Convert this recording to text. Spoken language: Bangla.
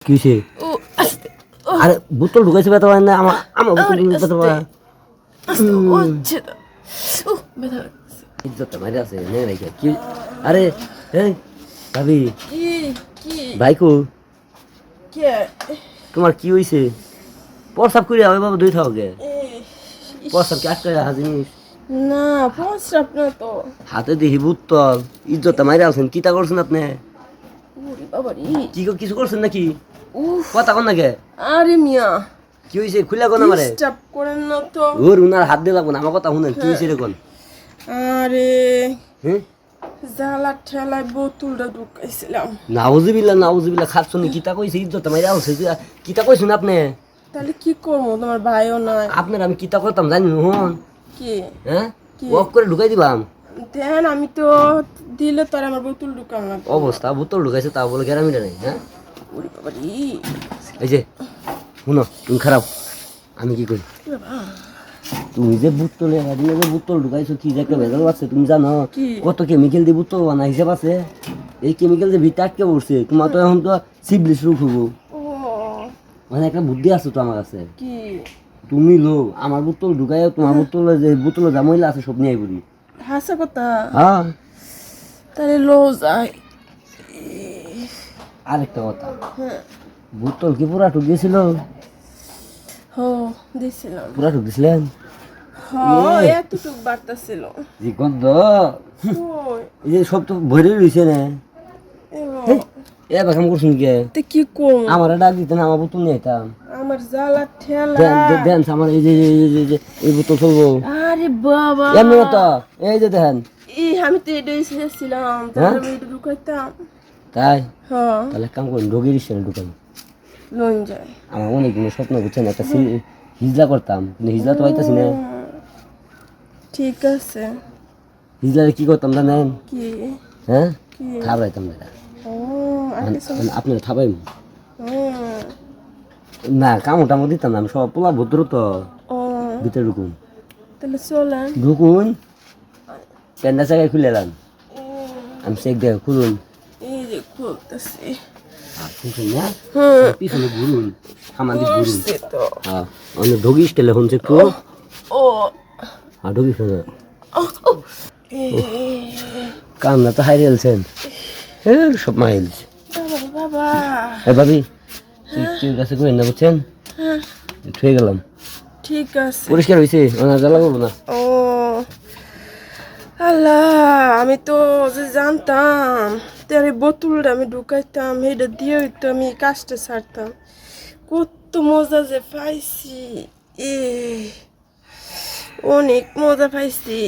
কি হইছে? ও আস্তে ও আরে বোতল ঢুকাইছে ব্যথা পায় না আমার বোতল ব্যথা পায়। আস্তে ও ছেদা ও ব্যথা ইজ্জত মারি আছে নে রেখে কি আরে এই ভাবি কি কি ভাইকো কে তোমার কি হইছে? প্রসাব কইরা ওই বাবা দুই থাও গে ইস, প্রসাব কি আটকে রাখা জিনিস না প্রস্রাব না তো হাতে দেখি বোতল ইজ্জত মারি আছেন কিতা করছেন আপনি? ওরে বাবা রে কি কিছু করছেন নাকি? উফ কথা কোন নাকি আরে মিয়া কি হইছে খুলা কোন আমারে? ডিস্টার্ব করেন না তো ওর উনার হাত দিয়ে লাগবো না আমার কথা শুনেন কি হইছে রে কোন? আরে হ্যাঁ জালা ঠেলায় বোতলটা ঢুকাইছিলাম নাউজুবিল্লাহ খাচ্ছনি কিতা কইছে ইজ্জত মারি আছে কিতা কইছেন আপনি? তাহলে কি করবো তোমার ভাইও নাই আপনার আমি কিতা করতাম জানি হন কি হ্যাঁ কি? ওয়াক করে ঢুকাই দিবাম দেন আমি তো দিলে তোর আমার বোতল ঢুকাম না অবস্থা বোতল ঢুকাইছে তা বলে গ্যারামিটা নেই হ্যাঁ ওরে বাবা রে এই যে শুনো তুমি খারাপ আমি কি করি তুমি যে বোতলে যে বোতল ঢুকাইছো কি যে একটা ভেজাল আছে তুমি জানো কি? কত কেমিক্যাল দিয়ে বোতল বানা হিসাব আছে এই কেমিক্যাল যে ভিতরে আটকে পড়ছে তোমার তো এখন তো সিবলিশ রোগ হবো ও মানে একটা বুদ্ধি আছে তো আমার কাছে কি তুমি লো আমার বোতল ঢুকাই তোমার বোতলে যে বোতলে যা মহিলা আছে সব নিয়ে পড়ি হাসা কথা হ্যাঁ তাহলে লো যায় আরেকটা কথা হ্যাঁ বোতল কি পুরা ঠুক গেছিল হো দিছিলাম পুরা ঠুক দিছিলেন এতটুক বার্তা ছিল যে গন্ধ ওই এই যে সব তো ভরে রয়েছে না এলো এ বাকাম করছুন কে তে কি করব আমার ডাক দিতেন আমার বোতল নিয়ে যেতাম আমার জালা ঠেলা দেন আমার এই যে এই বোতল চলবো আরে বাবা এমনি তো এই যে দেখেন আমি তো এটাই শেষছিলাম হ্যাঁ? আমি এটা ঢুকাইতাম তাই হ্যাঁ তাহলে এক কাম করুন রোগীর ইস্টানে ঢুকান লন যায় আমার অনেক দিনের স্বপ্ন বুঝছেন একটা হিজলা করতাম কিন্তু হিজলা তো পাইতেছি না ঠিক আছে হিজলারে কি করতাম জানেন কি হ্যাঁ কি থাবাইতাম না ও আর কিছু আপনারা থাবাই হুম, না কামড় টামড় দিতাম না আমি সব পোলা ভদ্র তো ও ভিতরে ঢুকুন তাহলে চলেন ঢুকুন প্যান্ডা জায়গায় খুলে এলাম আমি চেক দেখ খুলুন এই যে খুলতেছি শুনছেন না হুম পিছনে ঘুরুন সামান দিয়ে ঘুরুন সে তো হ্যাঁ অন্য ঢুকিস টেলে শুনছে একটু ও হ্যাঁ ঢুকিস না ও ও এ কান্না তো হারিয়ে এলছেন সব মাইলস বাবা বাবা এ ভাবি তুই কাছে কই না বুঝছেন হ্যাঁ থুয়ে গেলাম ঠিক আছে পরিষ্কার হয়েছে ওনার জ্বালা করবো না ও আল্লাহ আমি তো যে জানতাম তার এই বোতলটা আমি ঢুকাইতাম এটা দিয়ে হইতো আমি কাজটা ছাড়তাম কত মজা যে পাইছি এ অনেক মজা পাইছি